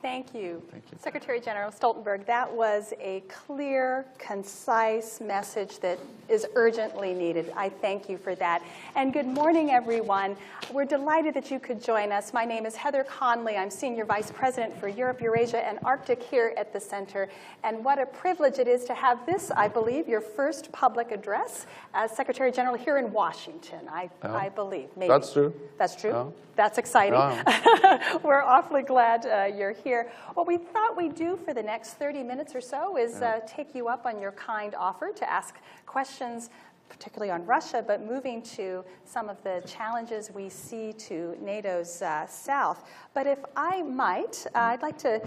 Thank you. Thank you. Secretary General Stoltenberg, that was a clear, concise message that is urgently needed. I thank you for that. And good morning, everyone. We're delighted that you could join us. My name is Heather Conley. I'm Senior Vice President for Europe, Eurasia, and Arctic here at the Center. And what a privilege it is to have this, I believe, your first public address as Secretary General here in Washington, I believe. Maybe. That's true. That's true? Yeah. That's exciting. Yeah. We're awfully glad you're here. What we thought we'd do for the next 30 minutes or so is take you up on your kind offer to ask questions, particularly on Russia, but moving to some of the challenges we see to NATO's south. But if I might, I'd like to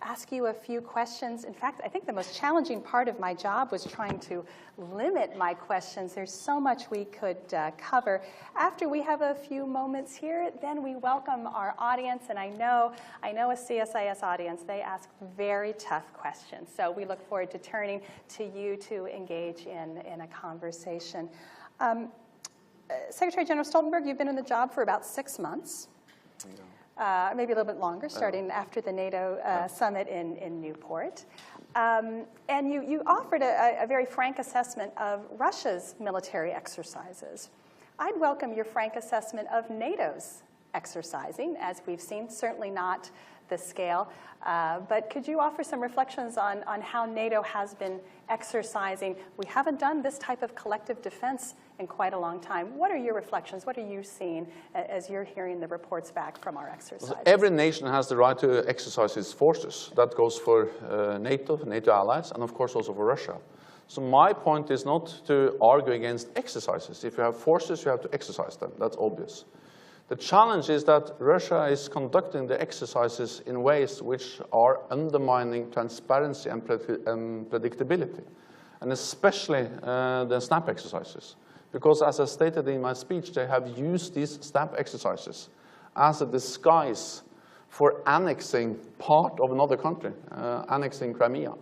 ask you a few questions. In fact, I think the most challenging part of my job was trying to limit my questions. There's so much we could cover. After we have a few moments here, then we welcome our audience. And I know a CSIS audience, they ask very tough questions. So we look forward to turning to you to engage in a conversation. Secretary General Stoltenberg, you've been in the job for about 6 months. Maybe a little bit longer, starting after the NATO summit in Newport. And you offered a very frank assessment of Russia's military exercises. I'd welcome your frank assessment of NATO's exercising, as we've seen, certainly not the scale. But could you offer some reflections on how NATO has been exercising? We haven't done this type of collective defense in quite a long time. What are your reflections? What are you seeing as you're hearing the reports back from our exercises? Every nation has the right to exercise its forces. That goes for NATO allies, and of course also for Russia. So my point is not to argue against exercises. If you have forces, you have to exercise them. That's obvious. The challenge is that Russia is conducting the exercises in ways which are undermining transparency and predictability, and especially the SNAP exercises. Because as I stated in my speech, they have used these SNAP exercises as a disguise for annexing part of another country, annexing Crimea.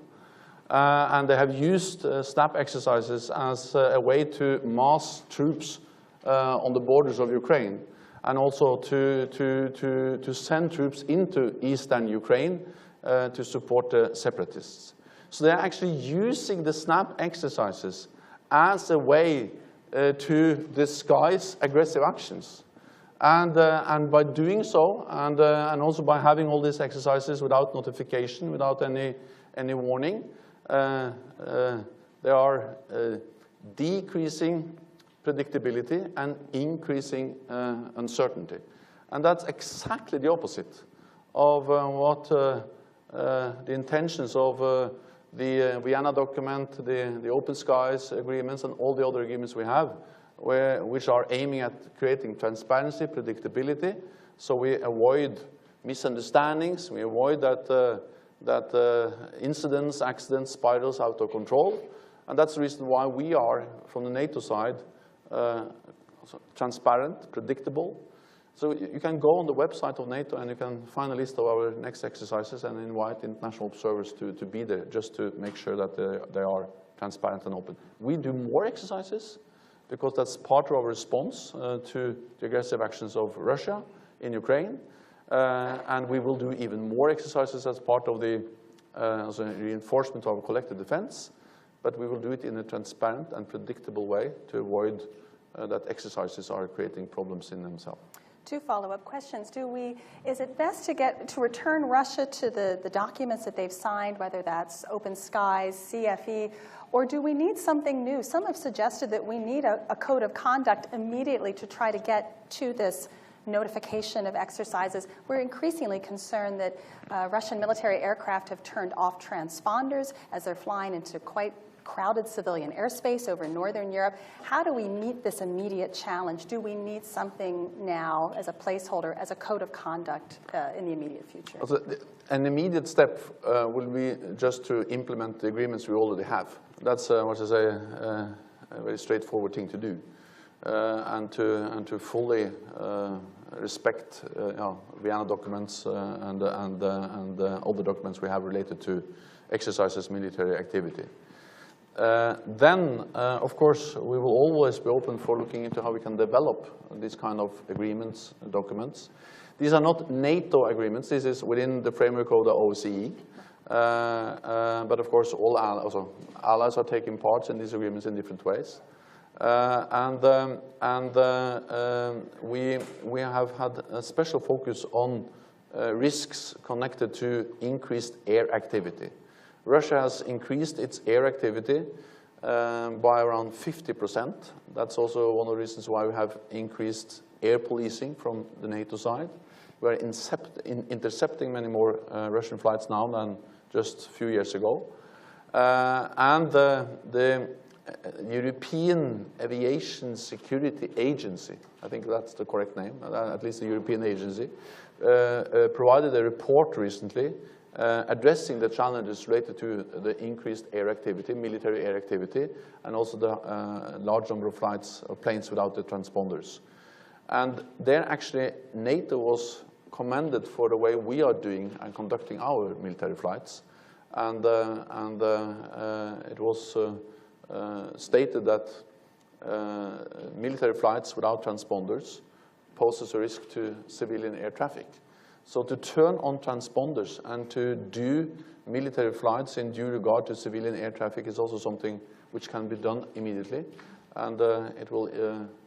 And they have used SNAP exercises as a way to mass troops on the borders of Ukraine, and also to send troops into eastern Ukraine to support the separatists. So they're actually using the SNAP exercises as a way to disguise aggressive actions. And by doing so, and also by having all these exercises without notification, without any warning, they are decreasing predictability and increasing uncertainty. And that's exactly the opposite of what the intentions of the Vienna document, the Open Skies agreements, and all the other agreements we have, which are aiming at creating transparency, predictability, so we avoid misunderstandings, we avoid that incidents, accidents, spirals out of control. And that's the reason why we are, from the NATO side, transparent, predictable. So you can go on the website of NATO and you can find a list of our next exercises and invite international observers to be there, just to make sure that they are transparent and open. We do more exercises because that's part of our response to the aggressive actions of Russia in Ukraine. And we will do even more exercises as part of the reinforcement of our collective defense. But we will do it in a transparent and predictable way to avoid that exercises are creating problems in themselves. 2 follow-up questions. Is it best to return Russia to the documents that they've signed, whether that's Open Skies, CFE, or do we need something new? Some have suggested that we need a code of conduct immediately to try to get to this notification of exercises. We're increasingly concerned that Russian military aircraft have turned off transponders as they're flying into quite crowded civilian airspace over northern Europe. How do we meet this immediate challenge? Do we need something now as a placeholder, as a code of conduct in the immediate future? An immediate step will be just to implement the agreements we already have. That's what I say, a very straightforward thing to do, and to fully respect Vienna documents and other documents we have related to exercises, military activity. Then, of course, we will always be open for looking into how we can develop these kind of agreements and documents. These are not NATO agreements. This is within the framework of the OSCE. But of course, all allies are taking part in these agreements in different ways. We have had a special focus on risks connected to increased air activity. Russia has increased its air activity by around 50%. That's also one of the reasons why we have increased air policing from the NATO side. We're intercepting many more Russian flights now than just a few years ago. The European Aviation Security Agency, I think that's the correct name, at least the European agency, provided a report recently addressing the challenges related to the increased air activity, military air activity, and also the large number of flights of planes without the transponders. And there actually NATO was commended for the way we are doing and conducting our military flights. And it was stated that military flights without transponders poses a risk to civilian air traffic. So to turn on transponders and to do military flights in due regard to civilian air traffic is also something which can be done immediately. And it will,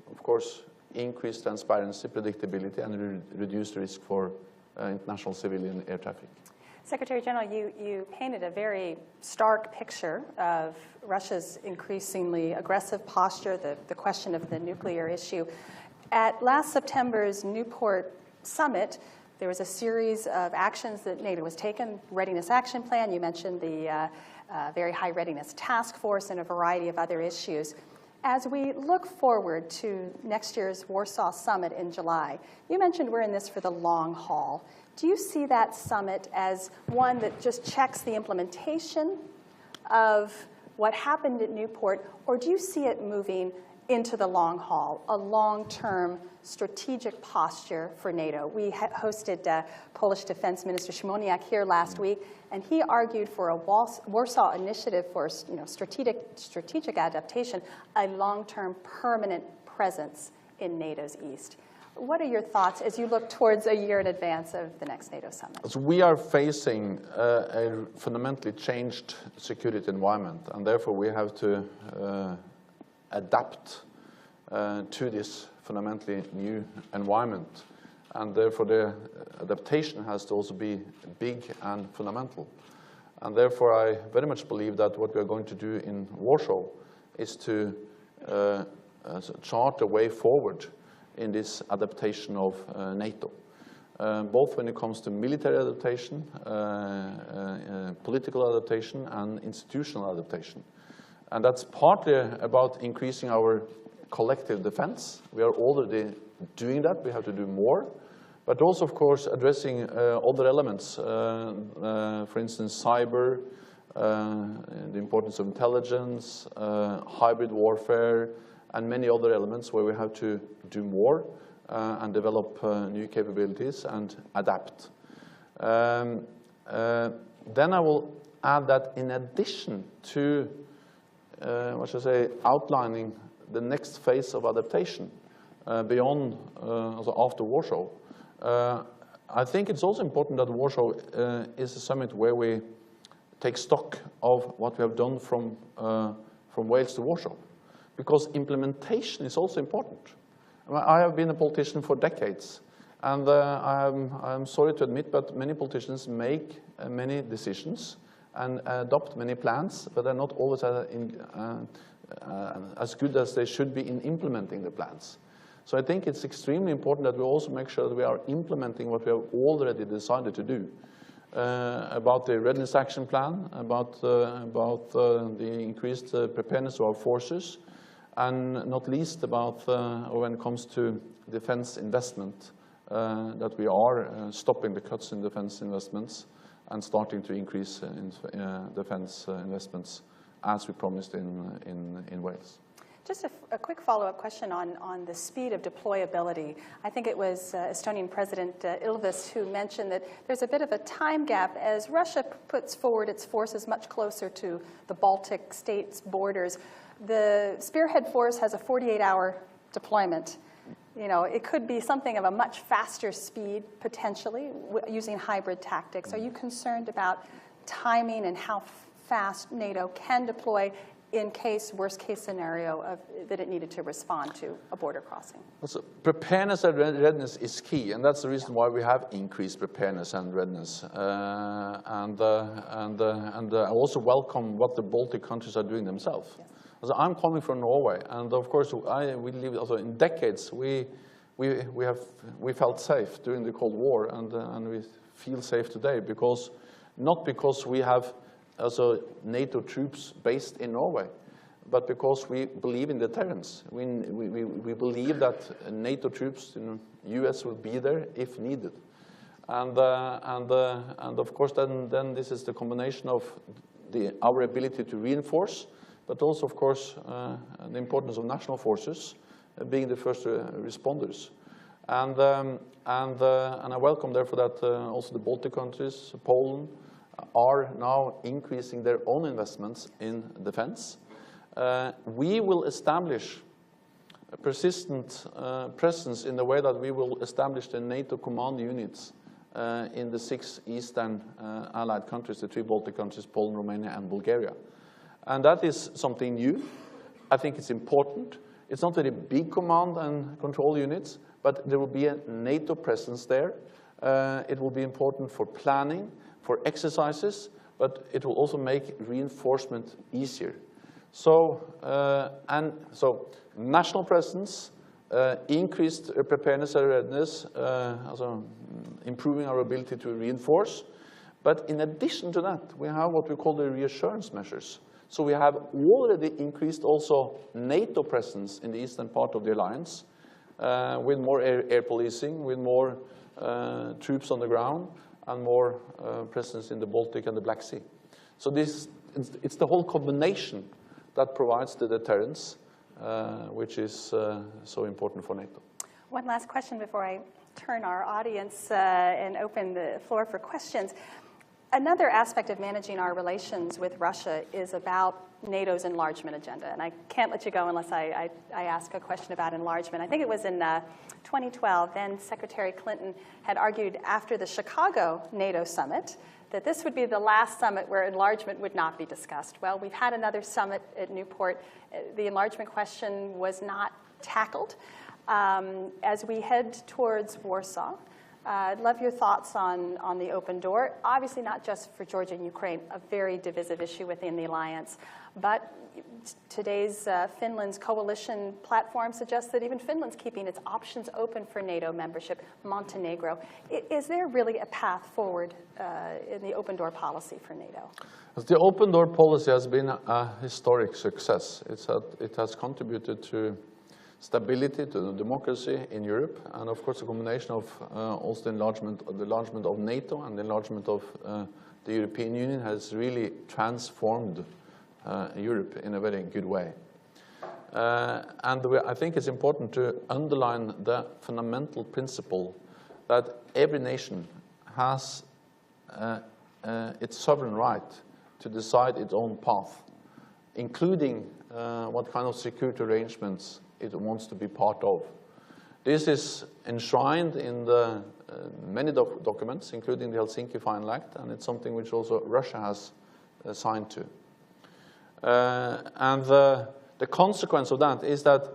of course, increase transparency, predictability, and reduce the risk for international civilian air traffic. Secretary General, you painted a very stark picture of Russia's increasingly aggressive posture, the question of the nuclear issue. At last September's Newport summit, there was a series of actions that NATO has taken, Readiness Action Plan. You mentioned the Very High Readiness Task Force and a variety of other issues. As we look forward to next year's Warsaw Summit in July, you mentioned we're in this for the long haul. Do you see that summit as one that just checks the implementation of what happened at Newport, or do you see it moving into the long haul, a long-term strategic posture for NATO? We hosted Polish Defense Minister Szymoniak here last week, and he argued for a Warsaw Initiative for strategic adaptation, a long-term permanent presence in NATO's east. What are your thoughts as you look towards a year in advance of the next NATO summit? So we are facing a fundamentally changed security environment, and therefore we have to adapt to this fundamentally new environment. And therefore the adaptation has to also be big and fundamental. And therefore I very much believe that what we are going to do in Warsaw is to chart a way forward in this adaptation of NATO, both when it comes to military adaptation, political adaptation, and institutional adaptation. And that's partly about increasing our collective defense. We are already doing that. We have to do more. But also, of course, addressing other elements, for instance, cyber, the importance of intelligence, hybrid warfare, and many other elements where we have to do more and develop new capabilities and adapt. Then I will add that in addition to outlining the next phase of adaptation beyond, also after Warsaw, I think it's also important that Warsaw is a summit where we take stock of what we have done from Wales to Warsaw, because implementation is also important. I have been a politician for decades, and I'm sorry to admit, but many politicians make many decisions and adopt many plans, but they're not always as good as they should be in implementing the plans. So I think it's extremely important that we also make sure that we are implementing what we have already decided to do, about the Readiness Action Plan, about the increased preparedness of our forces, and not least about when it comes to defense investment, that we are stopping the cuts in defense investments and starting to increase defense investments as we promised in Wales. Just a quick follow-up question on the speed of deployability. I think it was Estonian President Ilves who mentioned that there's a bit of a time gap as Russia puts forward its forces much closer to the Baltic states' borders. The Spearhead Force has a 48-hour deployment. You know, it could be something of a much faster speed, potentially, using hybrid tactics. Are you concerned about timing and how fast NATO can deploy in case, worst case scenario, that it needed to respond to a border crossing? So preparedness and readiness is key, and that's the reason why we have increased preparedness and readiness. I also welcome what the Baltic countries are doing themselves. Yes. So I'm coming from Norway, and of course, we live also in decades. We felt safe during the Cold War, and we feel safe today because not because we have also NATO troops based in Norway, but because we believe in deterrence. We believe that NATO troops in the U.S. will be there if needed, and of course then this is the combination of our ability to reinforce, but also of course the importance of national forces being the first responders, and I welcome therefore that also the Baltic countries, Poland, are now increasing their own investments in defense. We will establish a persistent presence in the way that we will establish the NATO command units in the 6 eastern allied countries, the 3 Baltic countries, Poland, Romania, and Bulgaria. And that is something new. I think it's important. It's not very big command and control units, but there will be a NATO presence there. It will be important for planning, for exercises, but it will also make reinforcement easier. So, national presence, increased preparedness and readiness, also improving our ability to reinforce. But in addition to that, we have what we call the reassurance measures. So we have already increased also NATO presence in the eastern part of the alliance, with more air policing, with more troops on the ground, and more presence in the Baltic and the Black Sea. So it's the whole combination that provides the deterrence, which is so important for NATO. One last question before I turn our audience and open the floor for questions. Another aspect of managing our relations with Russia is about NATO's enlargement agenda. And I can't let you go unless I ask a question about enlargement. I think it was in 2012, then Secretary Clinton had argued after the Chicago NATO summit that this would be the last summit where enlargement would not be discussed. Well, we've had another summit at Newport. The enlargement question was not tackled. As we head towards Warsaw, I'd love your thoughts on the open door. Obviously not just for Georgia and Ukraine, a very divisive issue within the alliance, but today's Finland's coalition platform suggests that even Finland's keeping its options open for NATO membership, Montenegro. Is there really a path forward in the open door policy for NATO? The open door policy has been a historic success. It has contributed to stability, to democracy in Europe, and of course a combination of also the enlargement of NATO and the enlargement of the European Union has really transformed Europe in a very good way. I think it's important to underline the fundamental principle that every nation has its sovereign right to decide its own path, including what kind of security arrangements it wants to be part of. This is enshrined in the many documents, including the Helsinki Final Act, and it's something which also Russia has signed to. The consequence of that is that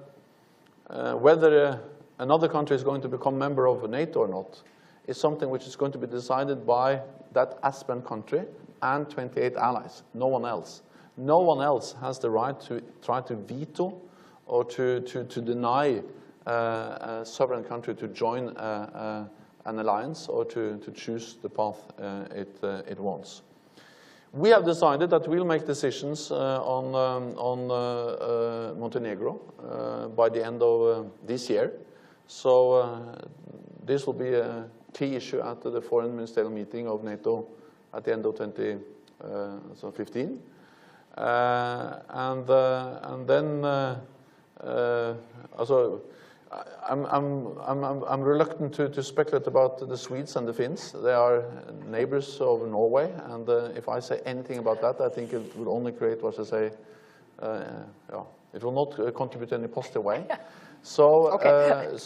whether another country is going to become member of NATO or not is something which is going to be decided by that aspirant country and 28 allies, no one else. No one else has the right to try to veto or to deny a sovereign country to join an alliance or to choose the path it wants. We have decided that we'll make decisions on Montenegro by the end of this year. So this will be a key issue at the foreign ministerial meeting of NATO at the end of 2015. I'm reluctant to speculate about the Swedes and the Finns. They are neighbors of Norway, and if I say anything about that, I think it will only create, what I say, it will not contribute in any positive way. So, Okay.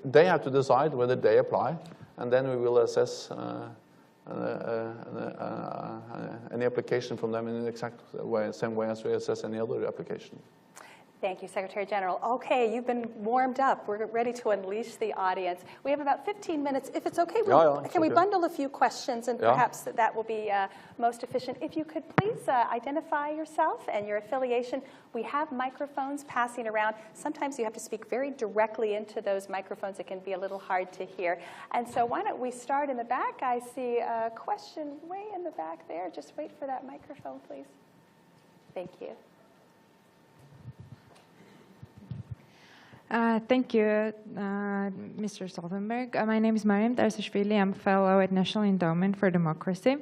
they have to decide whether they apply, and then we will assess any application from them in the exact way, same way as we assess any other application. Thank you, Secretary General. Okay, you've been warmed up. We're ready to unleash the audience. We have about 15 minutes. If it's okay, can we bundle a few questions, and perhaps that will be most efficient. If you could please identify yourself and your affiliation. We have microphones passing around. Sometimes you have to speak very directly into those microphones. It can be a little hard to hear. And so why don't we start in the back? I see a question way in the back there. Just wait for that microphone, please. Thank you. Thank you, Mr. Stoltenberg. My name is Mariam Darsashvili. I'm a fellow at National Endowment for Democracy.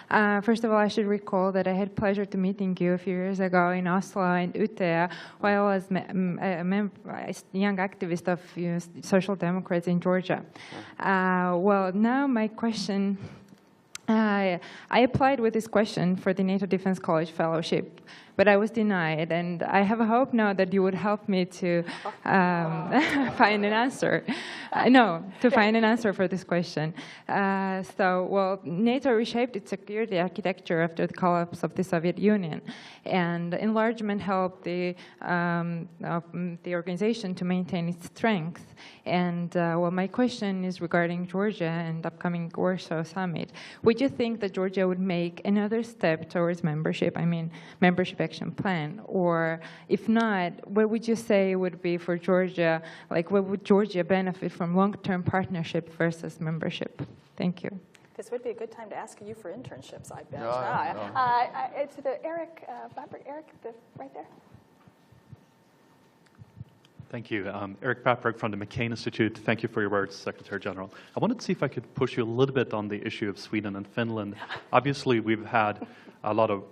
First of all, I should recall that I had pleasure to meeting you a few years ago in Oslo and Utøya while I was a young activist of Social Democrats in Georgia. Well, now my question, I applied with this question for the NATO Defense College Fellowship, but I was denied, and I have a hope now that you would help me to find an answer. Find an answer for this question. NATO reshaped its security architecture after the collapse of the Soviet Union, and enlargement helped the organization to maintain its strength. And my question is regarding Georgia and upcoming Warsaw summit. Would you think that Georgia would make another step towards membership? I mean, membership action plan, or if not, what would you say would be for Georgia, like what would Georgia benefit from long-term partnership versus membership? Thank you. This would be a good time to ask you for internships, I bet. It's Eric Patrick, right there. Thank you. Eric Patrick from the McCain Institute. Thank you for your words, Secretary General. I wanted to see if I could push you a little bit on the issue of Sweden and Finland. Obviously, we've had a lot of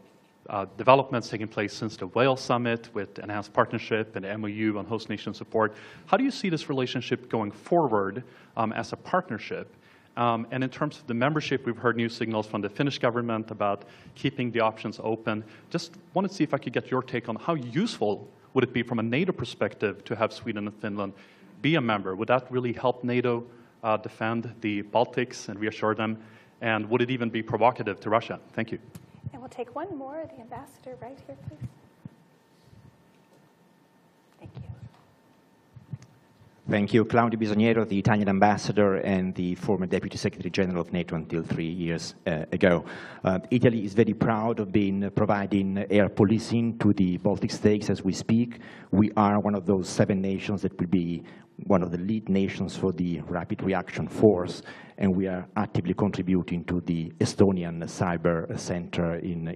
developments taking place since the Wales summit with enhanced partnership and MOU on host nation support. How do you see this relationship going forward as a partnership? And in terms of the membership, we've heard new signals from the Finnish government about keeping the options open. Just wanted to see if I could get your take on how useful would it be from a NATO perspective to have Sweden and Finland be a member? Would that really help NATO defend the Baltics and reassure them? And would it even be provocative to Russia? Thank you. And we'll take one more. The ambassador right here, please. Thank you. Thank you. Claudio Bisogniero, the Italian ambassador and the former Deputy Secretary General of NATO until 3 years ago. Italy is very proud of providing air policing to the Baltic states as we speak. We are one of those 7 nations that will be one of the lead nations for the Rapid Reaction Force, and we are actively contributing to the Estonian Cyber Center in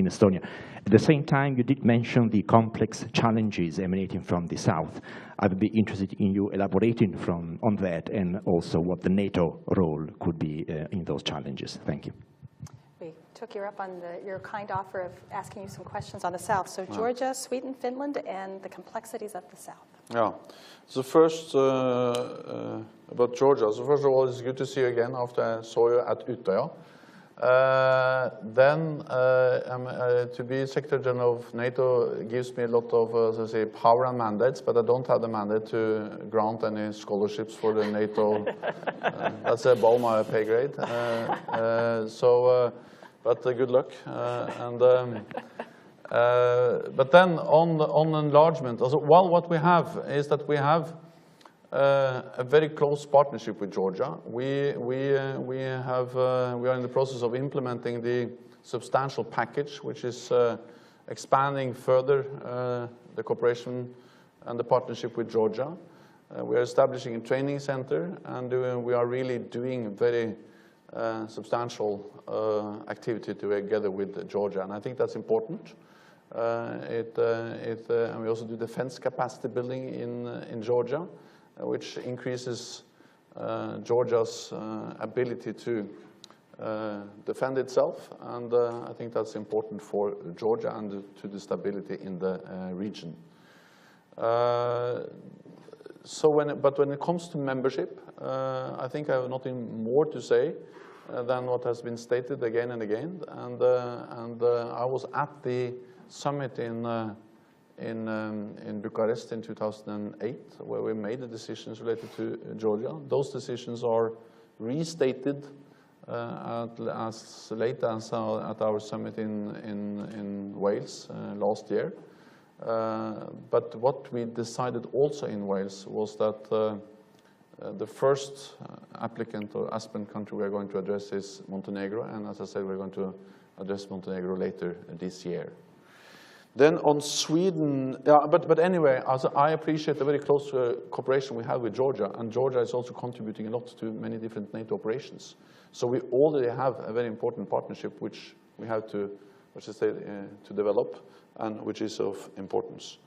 Estonia. At the same time, you did mention the complex challenges emanating from the south. I would be interested in you elaborating on that, and also what the NATO role could be in those challenges. Thank you. We took you up on your kind offer of asking you some questions on the south. So Georgia, Sweden, Finland, and the complexities of the south. Yeah. So first, about Georgia. So first of all, it's good to see you again after I saw you at Utøya. To be Secretary General of NATO gives me a lot of, power and mandates, but I don't have the mandate to grant any scholarships for the NATO. That's above my pay grade. But good luck. But then on enlargement, what we have is that we have a very close partnership with Georgia. We are in the process of implementing the substantial package, which is expanding further the cooperation and the partnership with Georgia. We are establishing a training center, and we are really doing very substantial activity together with Georgia, and I think that's important. And we also do defense capacity building in Georgia, which increases Georgia's ability to defend itself, and I think that's important for Georgia and to the stability in the region. But when it comes to membership, I think I have nothing more to say than what has been stated again and again. And I was at the summit in in Bucharest in 2008, where we made the decisions related to Georgia. Those decisions are restated as late as at our summit in Wales last year. But what we decided also in Wales was that the first applicant or aspirant country we are going to address is Montenegro, and as I said, we're going to address Montenegro later this year. Then on Sweden, but anyway, I appreciate the very close cooperation we have with Georgia, and Georgia is also contributing a lot to many different NATO operations. So we already have a very important partnership which we have to, to develop, and which is of importance.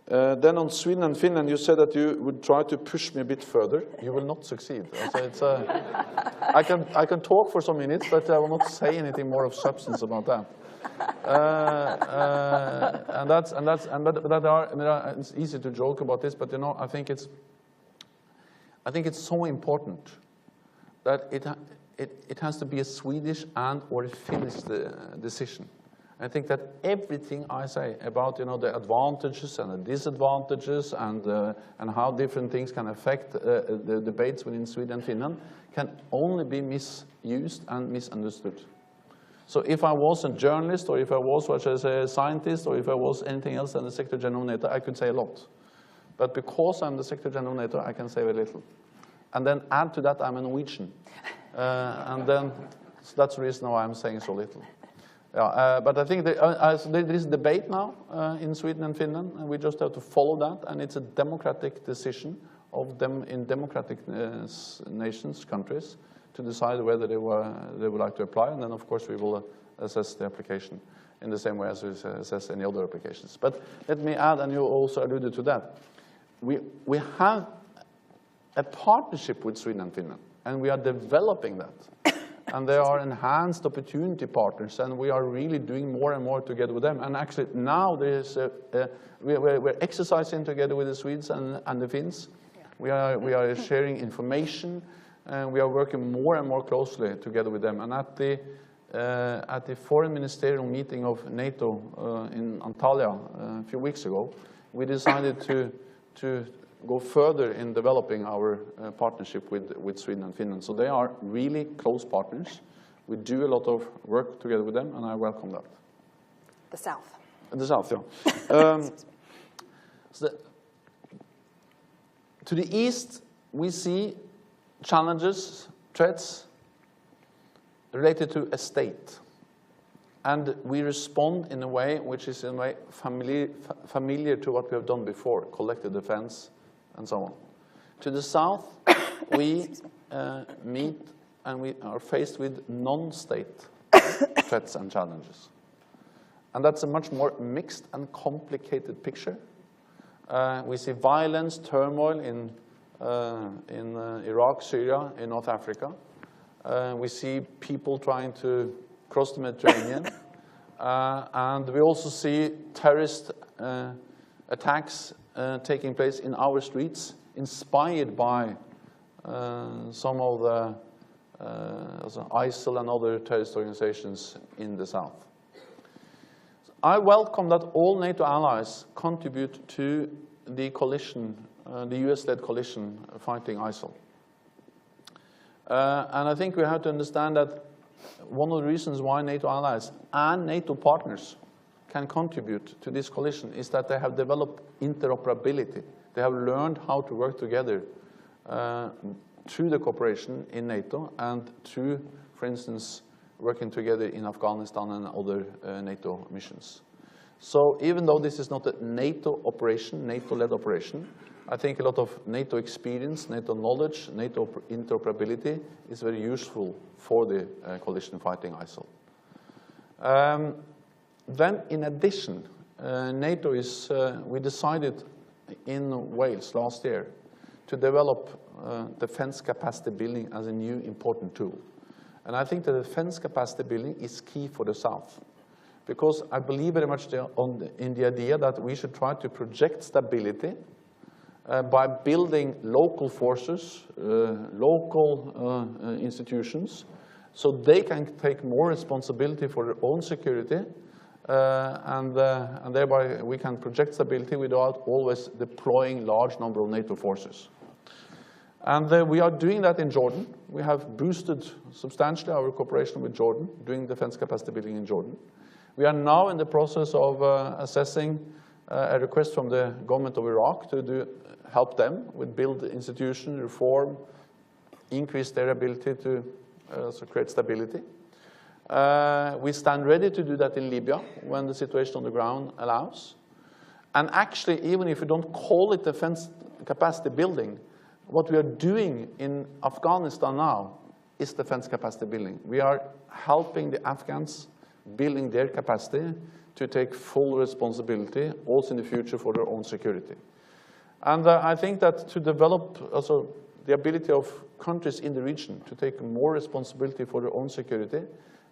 Then on Sweden and Finland, you said that you would try to push me a bit further. You will not succeed. So it's, I can talk for some minutes, but I will not say anything more of substance about that. It's easy to joke about this, but you know, I think it's so important that it has to be a Swedish and or a Finnish decision. I think that everything I say about, you know, the advantages and the disadvantages and how different things can affect the debates within Sweden and Finland can only be misused and misunderstood. So if I was a journalist, or if I was, a scientist, or if I was anything else than the Secretary General of NATO, I could say a lot. But because I'm the Secretary General of NATO, I can say very little. And then add to that, I'm a Norwegian. And then so that's the reason why I'm saying so little. Yeah, but I think there is a debate now in Sweden and Finland, and we just have to follow that, and it's a democratic decision of them in democratic nations, countries, to decide whether they would like to apply, and then of course we will assess the application in the same way as we assess any other applications. But let me add, and you also alluded to that, we have a partnership with Sweden and Finland, and we are developing that. And they are enhanced opportunity partners, and we are really doing more and more together with them. And actually now there's we're exercising together with the Swedes and the Finns. Yeah. We are sharing information, and we are working more and more closely together with them. And at the foreign ministerial meeting of NATO in Antalya a few weeks ago, we decided to go further in developing our partnership with Sweden and Finland. So they are really close partners. We do a lot of work together with them, and I welcome that. The South. The South, yeah. To the east, we see challenges, threats related to a state. And we respond in a way which is in a way familiar to what we have done before, collective defense, and so on. To the south, we meet and we are faced with non-state threats and challenges. And that's a much more mixed and complicated picture. We see violence, turmoil in Iraq, Syria, in North Africa. We see people trying to cross the Mediterranean. And we also see terrorist attacks taking place in our streets, inspired by some of the ISIL and other terrorist organizations in the south. I welcome that all NATO allies contribute to the coalition, the US-led coalition fighting ISIL. And I think we have to understand that one of the reasons why NATO allies and NATO partners can contribute to this coalition is that they have developed interoperability. They have learned how to work together through the cooperation in NATO and through, for instance, working together in Afghanistan and other NATO missions. So even though this is not a NATO operation, NATO-led operation, I think a lot of NATO experience, NATO knowledge, NATO interoperability is very useful for the coalition fighting ISIL. Then, in addition, NATO is, we decided in Wales last year to develop defense capacity building as a new important tool. And I think the defense capacity building is key for the South, because I believe very much in the idea that we should try to project stability by building local forces, local institutions, so they can take more responsibility for their own security, and thereby we can project stability without always deploying large number of NATO forces. And we are doing that in Jordan. We have boosted substantially our cooperation with Jordan, doing defense capacity building in Jordan. We are now in the process of assessing a request from the government of Iraq to help them with build institution, reform, increase their ability to create stability. We stand ready to do that in Libya when the situation on the ground allows. And actually, even if we don't call it defense capacity building, what we are doing in Afghanistan now is defense capacity building. We are helping the Afghans building their capacity to take full responsibility also in the future for their own security. And I think that to develop also the ability of countries in the region to take more responsibility for their own security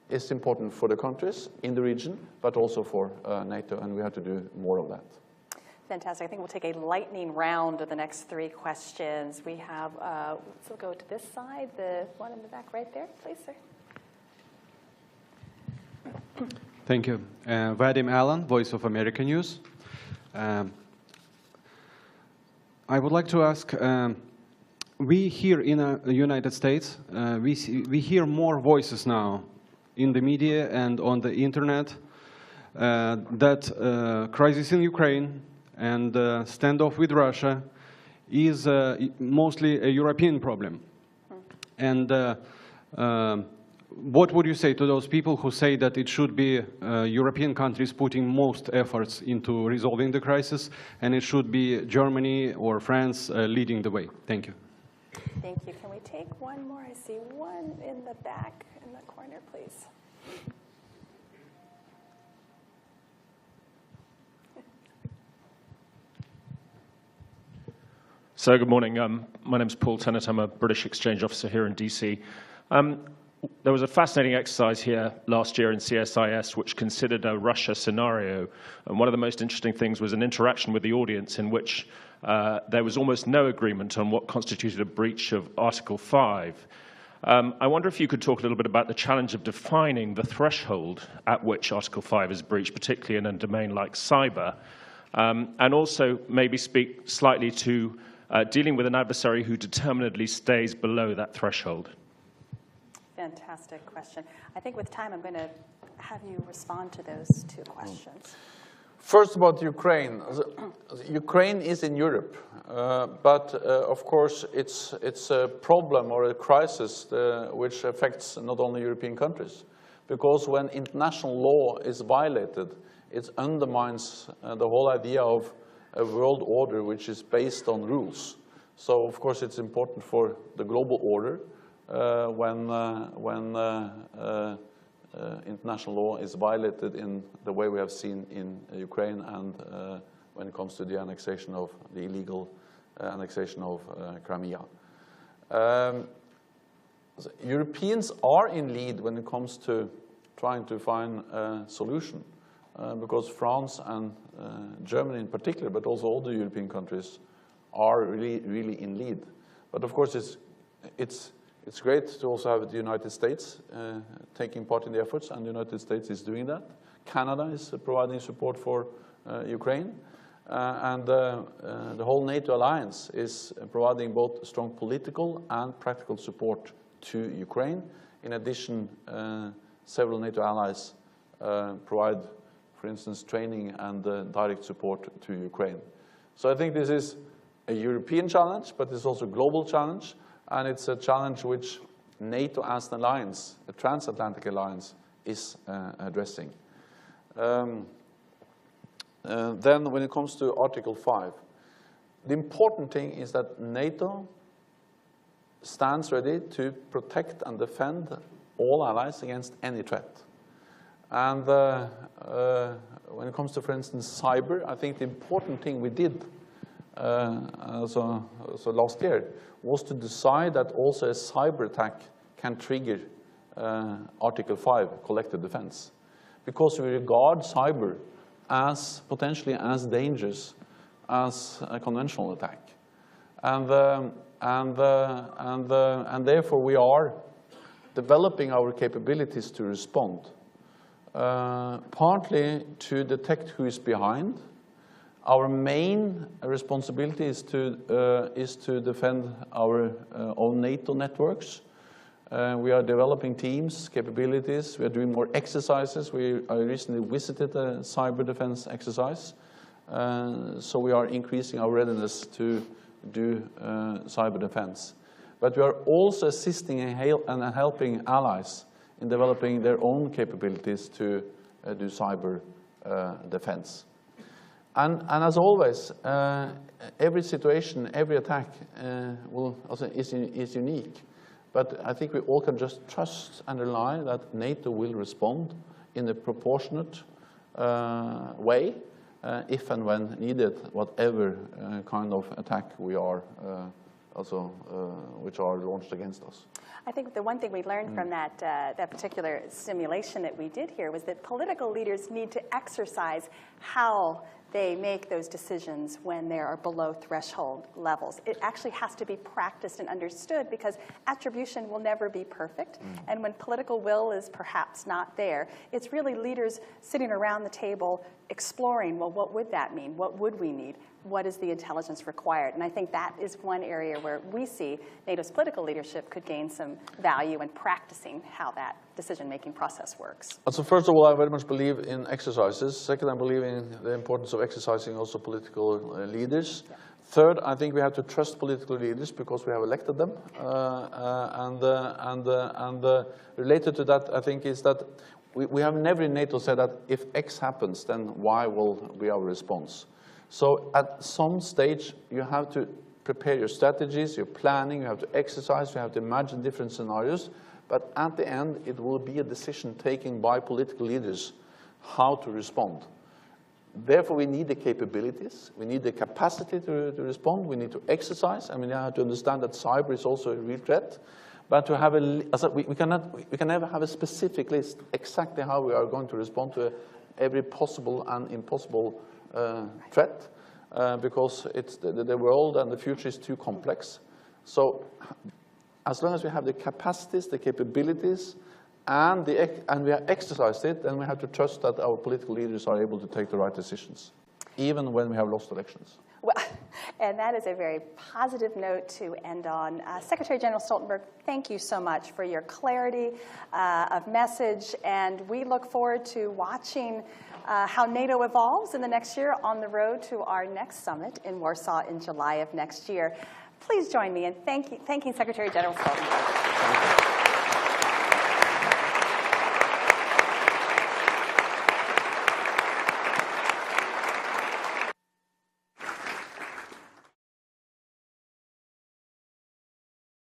is important for the countries in the region, but also for NATO, and we have to do more of that. Fantastic. I think we'll take a lightning round of the next 3 questions. We have, let's go to this side, the one in the back right there, please, sir. Thank you. Vadim Allen, Voice of America News. I would like to ask, we here in the United States, we hear more voices now in the media and on the internet that crisis in Ukraine and standoff with Russia is mostly a European problem. And what would you say to those people who say that it should be European countries putting most efforts into resolving the crisis, and it should be Germany or France leading the way? Thank you. Thank you. Can we take one more? I see one in the back in the corner, please. So good morning. My name's Paul Tennant. I'm a British exchange officer here in D.C. There was a fascinating exercise here last year in CSIS which considered a Russia scenario. And one of the most interesting things was an interaction with the audience in which there was almost no agreement on what constituted a breach of Article 5. I wonder if you could talk a little bit about the challenge of defining the threshold at which Article 5 is breached, particularly in a domain like cyber, and also maybe speak slightly to dealing with an adversary who determinedly stays below that threshold. Fantastic question. I think with time, I'm going to have you respond to those 2 questions. First, about Ukraine. Ukraine is in Europe, but of course it's a problem or a crisis which affects not only European countries, because when international law is violated, it undermines the whole idea of a world order which is based on rules. So of course it's important for the global order when international law is violated in the way we have seen in Ukraine and when it comes to the annexation of the illegal annexation of Crimea. Europeans are in lead when it comes to trying to find a solution because France and Germany in particular, but also all the European countries are really in lead. But of course it's great to also have the United States taking part in the efforts, and the United States is doing that. Canada is providing support for Ukraine, and the whole NATO alliance is providing both strong political and practical support to Ukraine. In addition, several NATO allies provide, for instance, training and direct support to Ukraine. So I think this is a European challenge, but it's also a global challenge. And it's a challenge which NATO as an alliance, a transatlantic alliance, is addressing. Then when it comes to Article 5, the important thing is that NATO stands ready to protect and defend all allies against any threat. And when it comes to, for instance, cyber, I think the important thing we did so last year was to decide that also a cyber attack can trigger Article 5, collective defense, because we regard cyber as potentially as dangerous as a conventional attack, and therefore we are developing our capabilities to respond. partly to detect who is behind. Our main responsibility is to defend our own NATO networks. We are developing teams, capabilities. We are doing more exercises. I recently visited a cyber defense exercise. So we are increasing our readiness to do cyber defense. But we are also assisting and helping allies in developing their own capabilities to do cyber defense. And as always, every situation, every attack is unique. But I think we all can just trust and rely that NATO will respond in a proportionate way if and when needed, whatever kind of attack we are which are launched against us. I think the one thing we learned from that particular simulation that we did here was that political leaders need to exercise how they make those decisions when they are below threshold levels. It actually has to be practiced and understood because attribution will never be perfect. And when political will is perhaps not there, it's really leaders sitting around the table exploring, well, what would that mean? What would we need? What is the intelligence required? And I think that is one area where we see NATO's political leadership could gain some value in practicing how that decision-making process works. So first of all, I very much believe in exercises. Second, I believe in the importance of exercising also political leaders. Yeah. Third, I think we have to trust political leaders because we have elected them. Related to that, I think, is that we have never in NATO said that if X happens, then Y will be our response. So at some stage, you have to prepare your strategies, your planning, you have to exercise, you have to imagine different scenarios. But at the end, it will be a decision taken by political leaders how to respond. Therefore, we need the capabilities, we need the capacity to respond, we need to exercise, and we have to understand that cyber is also a real threat. But to have we can never have a specific list exactly how we are going to respond to every possible and impossible threat, because it's the world and the future is too complex. So as long as we have the capacities, the capabilities, and we have exercised it, then we have to trust that our political leaders are able to take the right decisions, even when we have lost elections. Well, and that is a very positive note to end on. Secretary General Stoltenberg, thank you so much for your clarity of message, and we look forward to watching how NATO evolves in the next year on the road to our next summit in Warsaw in July of next year. Please join me in thanking Secretary General Stoltenberg.